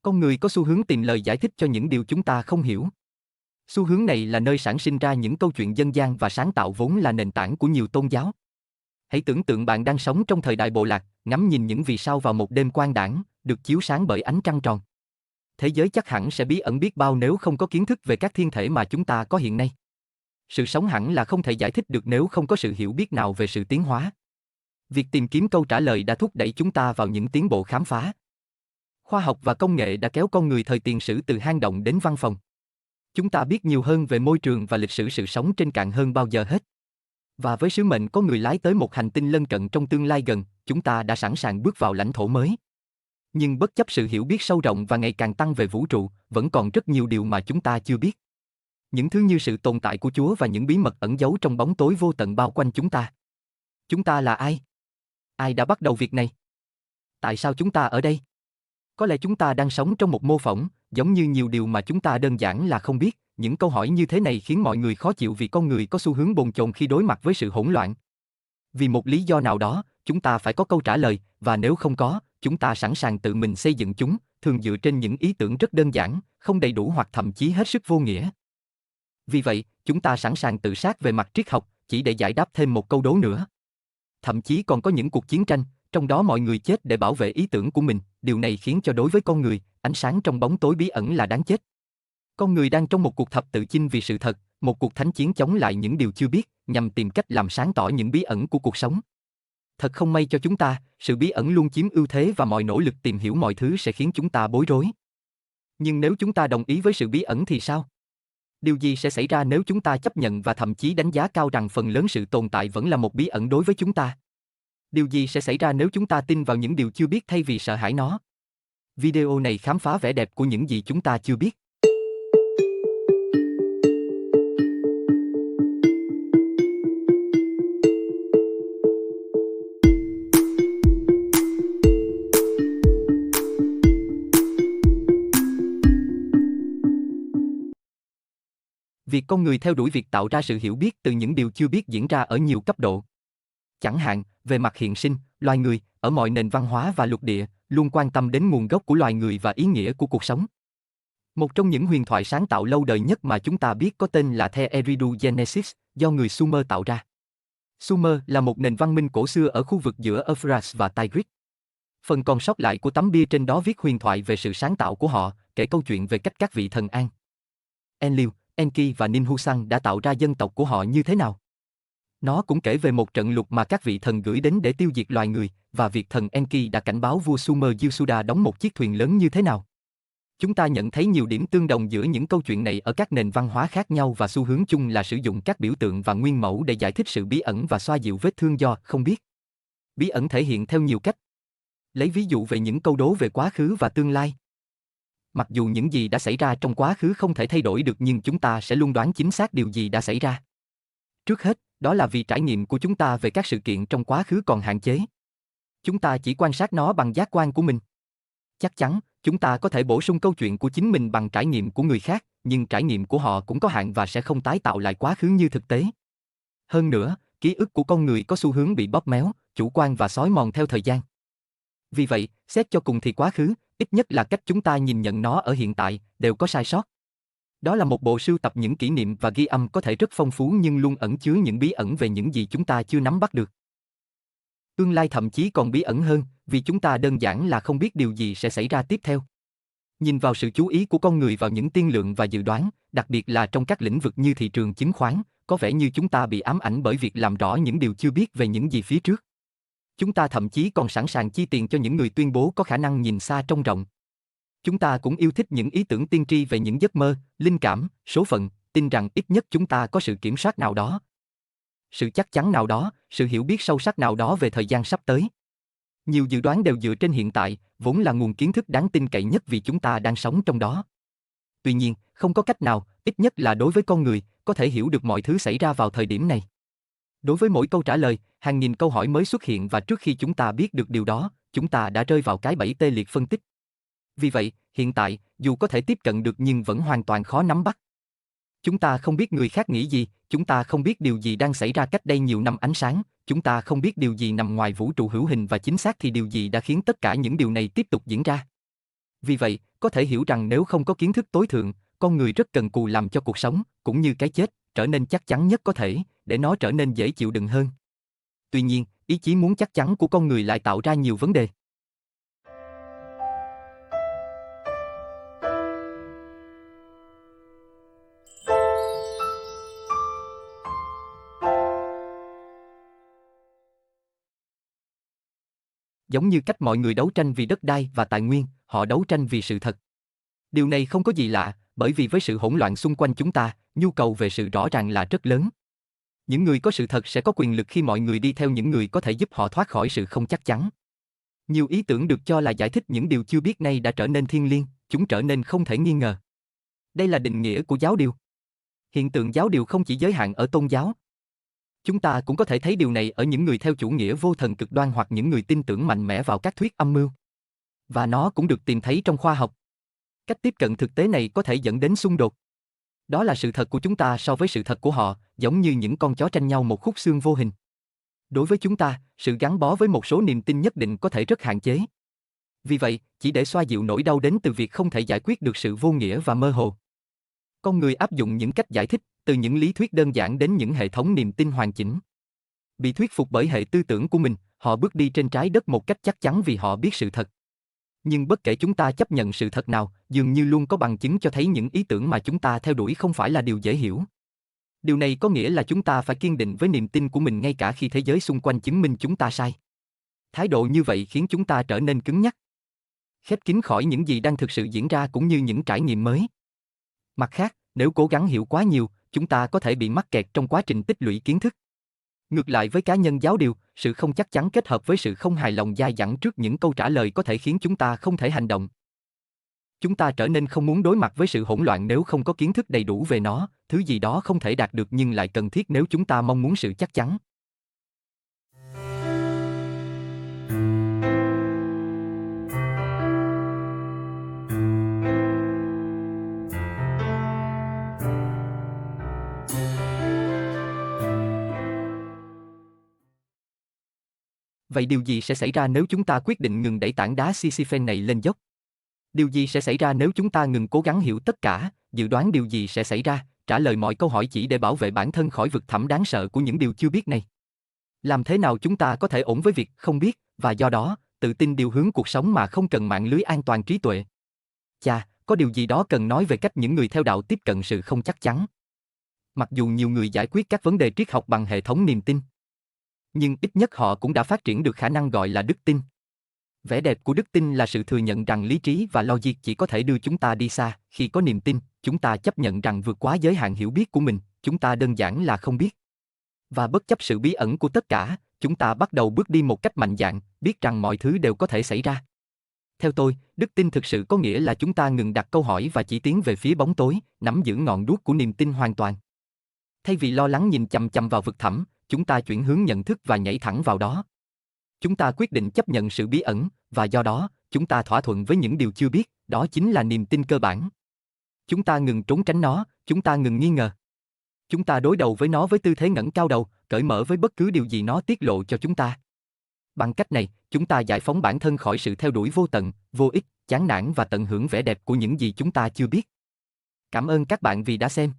Con người có xu hướng tìm lời giải thích cho những điều chúng ta không hiểu. Xu hướng này là nơi sản sinh ra những câu chuyện dân gian và sáng tạo vốn là nền tảng của nhiều tôn giáo. Hãy tưởng tượng bạn đang sống trong thời đại bộ lạc, ngắm nhìn những vì sao vào một đêm quang đãng, được chiếu sáng bởi ánh trăng tròn. Thế giới chắc hẳn sẽ bí ẩn biết bao nếu không có kiến thức về các thiên thể mà chúng ta có hiện nay. Sự sống hẳn là không thể giải thích được nếu không có sự hiểu biết nào về sự tiến hóa. Việc tìm kiếm câu trả lời đã thúc đẩy chúng ta vào những tiến bộ khám phá. Khoa học và công nghệ đã kéo con người thời tiền sử từ hang động đến văn phòng. Chúng ta biết nhiều hơn về môi trường và lịch sử sự sống trên cạn hơn bao giờ hết. Và với sứ mệnh có người lái tới một hành tinh lân cận trong tương lai gần, chúng ta đã sẵn sàng bước vào lãnh thổ mới. Nhưng bất chấp sự hiểu biết sâu rộng và ngày càng tăng về vũ trụ, vẫn còn rất nhiều điều mà chúng ta chưa biết. Những thứ như sự tồn tại của Chúa và những bí mật ẩn giấu trong bóng tối vô tận bao quanh chúng ta. Chúng ta là ai? Ai đã bắt đầu việc này? Tại sao chúng ta ở đây? Có lẽ chúng ta đang sống trong một mô phỏng, giống như nhiều điều mà chúng ta đơn giản là không biết. Những câu hỏi như thế này khiến mọi người khó chịu vì con người có xu hướng bồn chồn khi đối mặt với sự hỗn loạn. Vì một lý do nào đó, chúng ta phải có câu trả lời, và nếu không có, chúng ta sẵn sàng tự mình xây dựng chúng, thường dựa trên những ý tưởng rất đơn giản, không đầy đủ hoặc thậm chí hết sức vô nghĩa. Vì vậy, chúng ta sẵn sàng tự sát về mặt triết học, chỉ để giải đáp thêm một câu đố nữa. Thậm chí còn có những cuộc chiến tranh, trong đó mọi người chết để bảo vệ ý tưởng của mình, điều này khiến cho đối với con người, ánh sáng trong bóng tối bí ẩn là đáng chết. Con người đang trong một cuộc thập tự chinh vì sự thật, một cuộc thánh chiến chống lại những điều chưa biết, nhằm tìm cách làm sáng tỏ những bí ẩn của cuộc sống. Thật không may cho chúng ta, sự bí ẩn luôn chiếm ưu thế và mọi nỗ lực tìm hiểu mọi thứ sẽ khiến chúng ta bối rối. Nhưng nếu chúng ta đồng ý với sự bí ẩn thì sao? Điều gì sẽ xảy ra nếu chúng ta chấp nhận và thậm chí đánh giá cao rằng phần lớn sự tồn tại vẫn là một bí ẩn đối với chúng ta? Điều gì sẽ xảy ra nếu chúng ta tin vào những điều chưa biết thay vì sợ hãi nó? Video này khám phá vẻ đẹp của những gì chúng ta chưa biết. Việc con người theo đuổi việc tạo ra sự hiểu biết từ những điều chưa biết diễn ra ở nhiều cấp độ. Chẳng hạn, về mặt hiện sinh, loài người, ở mọi nền văn hóa và lục địa, luôn quan tâm đến nguồn gốc của loài người và ý nghĩa của cuộc sống. Một trong những huyền thoại sáng tạo lâu đời nhất mà chúng ta biết có tên là The Eridu Genesis, do người Sumer tạo ra. Sumer là một nền văn minh cổ xưa ở khu vực giữa Euphrates và Tigris. Phần còn sót lại của tấm bia trên đó viết huyền thoại về sự sáng tạo của họ, kể câu chuyện về cách các vị thần An, Enlil, Enki và Ninhusan đã tạo ra dân tộc của họ như thế nào. Nó cũng kể về một trận lụt mà các vị thần gửi đến để tiêu diệt loài người, và việc thần Enki đã cảnh báo vua Sumer Yasuda đóng một chiếc thuyền lớn như thế nào. Chúng ta nhận thấy nhiều điểm tương đồng giữa những câu chuyện này ở các nền văn hóa khác nhau và xu hướng chung là sử dụng các biểu tượng và nguyên mẫu để giải thích sự bí ẩn và xoa dịu vết thương do không biết. Bí ẩn thể hiện theo nhiều cách. Lấy ví dụ về những câu đố về quá khứ và tương lai. Mặc dù những gì đã xảy ra trong quá khứ không thể thay đổi được nhưng chúng ta sẽ luôn đoán chính xác điều gì đã xảy ra. Trước hết, đó là vì trải nghiệm của chúng ta về các sự kiện trong quá khứ còn hạn chế. Chúng ta chỉ quan sát nó bằng giác quan của mình. Chắc chắn, chúng ta có thể bổ sung câu chuyện của chính mình bằng trải nghiệm của người khác, nhưng trải nghiệm của họ cũng có hạn và sẽ không tái tạo lại quá khứ như thực tế. Hơn nữa, ký ức của con người có xu hướng bị bóp méo, chủ quan và xói mòn theo thời gian. Vì vậy, xét cho cùng thì quá khứ, ít nhất là cách chúng ta nhìn nhận nó ở hiện tại, đều có sai sót. Đó là một bộ sưu tập những kỷ niệm và ghi âm có thể rất phong phú nhưng luôn ẩn chứa những bí ẩn về những gì chúng ta chưa nắm bắt được. Tương lai thậm chí còn bí ẩn hơn, vì chúng ta đơn giản là không biết điều gì sẽ xảy ra tiếp theo. Nhìn vào sự chú ý của con người vào những tiên lượng và dự đoán, đặc biệt là trong các lĩnh vực như thị trường chứng khoán, có vẻ như chúng ta bị ám ảnh bởi việc làm rõ những điều chưa biết về những gì phía trước. Chúng ta thậm chí còn sẵn sàng chi tiền cho những người tuyên bố có khả năng nhìn xa trông rộng. Chúng ta cũng yêu thích những ý tưởng tiên tri về những giấc mơ, linh cảm, số phận, tin rằng ít nhất chúng ta có sự kiểm soát nào đó. Sự chắc chắn nào đó, sự hiểu biết sâu sắc nào đó về thời gian sắp tới. Nhiều dự đoán đều dựa trên hiện tại, vốn là nguồn kiến thức đáng tin cậy nhất vì chúng ta đang sống trong đó. Tuy nhiên, không có cách nào, ít nhất là đối với con người, có thể hiểu được mọi thứ xảy ra vào thời điểm này. Đối với mỗi câu trả lời, hàng nghìn câu hỏi mới xuất hiện và trước khi chúng ta biết được điều đó, chúng ta đã rơi vào cái bẫy tê liệt phân tích. Vì vậy, hiện tại, dù có thể tiếp cận được nhưng vẫn hoàn toàn khó nắm bắt. Chúng ta không biết người khác nghĩ gì, chúng ta không biết điều gì đang xảy ra cách đây nhiều năm ánh sáng, chúng ta không biết điều gì nằm ngoài vũ trụ hữu hình và chính xác thì điều gì đã khiến tất cả những điều này tiếp tục diễn ra. Vì vậy, có thể hiểu rằng nếu không có kiến thức tối thượng, con người rất cần cù làm cho cuộc sống, cũng như cái chết, trở nên chắc chắn nhất có thể, để nó trở nên dễ chịu đựng hơn. Tuy nhiên, ý chí muốn chắc chắn của con người lại tạo ra nhiều vấn đề. Giống như cách mọi người đấu tranh vì đất đai và tài nguyên, họ đấu tranh vì sự thật. Điều này không có gì lạ, bởi vì với sự hỗn loạn xung quanh chúng ta, nhu cầu về sự rõ ràng là rất lớn. Những người có sự thật sẽ có quyền lực khi mọi người đi theo những người có thể giúp họ thoát khỏi sự không chắc chắn. Nhiều ý tưởng được cho là giải thích những điều chưa biết nay đã trở nên thiêng liêng, chúng trở nên không thể nghi ngờ. Đây là định nghĩa của giáo điều. Hiện tượng giáo điều không chỉ giới hạn ở tôn giáo. Chúng ta cũng có thể thấy điều này ở những người theo chủ nghĩa vô thần cực đoan hoặc những người tin tưởng mạnh mẽ vào các thuyết âm mưu. Và nó cũng được tìm thấy trong khoa học. Cách tiếp cận thực tế này có thể dẫn đến xung đột. Đó là sự thật của chúng ta so với sự thật của họ, giống như những con chó tranh nhau một khúc xương vô hình. Đối với chúng ta, sự gắn bó với một số niềm tin nhất định có thể rất hạn chế. Vì vậy, chỉ để xoa dịu nỗi đau đến từ việc không thể giải quyết được sự vô nghĩa và mơ hồ. Con người áp dụng những cách giải thích, từ những lý thuyết đơn giản đến những hệ thống niềm tin hoàn chỉnh. Bị thuyết phục bởi hệ tư tưởng của mình, họ bước đi trên trái đất một cách chắc chắn vì họ biết sự thật. Nhưng bất kể chúng ta chấp nhận sự thật nào, dường như luôn có bằng chứng cho thấy những ý tưởng mà chúng ta theo đuổi không phải là điều dễ hiểu. Điều này có nghĩa là chúng ta phải kiên định với niềm tin của mình ngay cả khi thế giới xung quanh chứng minh chúng ta sai. Thái độ như vậy khiến chúng ta trở nên cứng nhắc, khép kín khỏi những gì đang thực sự diễn ra cũng như những trải nghiệm mới. Mặt khác, nếu cố gắng hiểu quá nhiều, chúng ta có thể bị mắc kẹt trong quá trình tích lũy kiến thức. Ngược lại với cá nhân giáo điều, sự không chắc chắn kết hợp với sự không hài lòng dai dẳng trước những câu trả lời có thể khiến chúng ta không thể hành động. Chúng ta trở nên không muốn đối mặt với sự hỗn loạn nếu không có kiến thức đầy đủ về nó, thứ gì đó không thể đạt được nhưng lại cần thiết nếu chúng ta mong muốn sự chắc chắn. Vậy điều gì sẽ xảy ra nếu chúng ta quyết định ngừng đẩy tảng đá Sisyphus này lên dốc? Điều gì sẽ xảy ra nếu chúng ta ngừng cố gắng hiểu tất cả, dự đoán điều gì sẽ xảy ra, trả lời mọi câu hỏi chỉ để bảo vệ bản thân khỏi vực thẳm đáng sợ của những điều chưa biết này? Làm thế nào chúng ta có thể ổn với việc không biết, và do đó, tự tin điều hướng cuộc sống mà không cần mạng lưới an toàn trí tuệ? Chà, có điều gì đó cần nói về cách những người theo đạo tiếp cận sự không chắc chắn. Mặc dù nhiều người giải quyết các vấn đề triết học bằng hệ thống niềm tin, nhưng ít nhất họ cũng đã phát triển được khả năng gọi là đức tin. Vẻ đẹp của đức tin là sự thừa nhận rằng lý trí và logic chỉ có thể đưa chúng ta đi xa. Khi có niềm tin, chúng ta chấp nhận rằng vượt quá giới hạn hiểu biết của mình, chúng ta đơn giản là không biết. Và bất chấp sự bí ẩn của tất cả, chúng ta bắt đầu bước đi một cách mạnh dạn, biết rằng mọi thứ đều có thể xảy ra. Theo tôi, đức tin thực sự có nghĩa là chúng ta ngừng đặt câu hỏi và chỉ tiến về phía bóng tối, nắm giữ ngọn đuốc của niềm tin hoàn toàn. Thay vì lo lắng nhìn chằm chằm vào vực thẳm, chúng ta chuyển hướng nhận thức và nhảy thẳng vào đó. Chúng ta quyết định chấp nhận sự bí ẩn, và do đó, chúng ta thỏa thuận với những điều chưa biết, đó chính là niềm tin cơ bản. Chúng ta ngừng trốn tránh nó, chúng ta ngừng nghi ngờ. Chúng ta đối đầu với nó với tư thế ngẩng cao đầu, cởi mở với bất cứ điều gì nó tiết lộ cho chúng ta. Bằng cách này, chúng ta giải phóng bản thân khỏi sự theo đuổi vô tận, vô ích, chán nản và tận hưởng vẻ đẹp của những gì chúng ta chưa biết. Cảm ơn các bạn vì đã xem.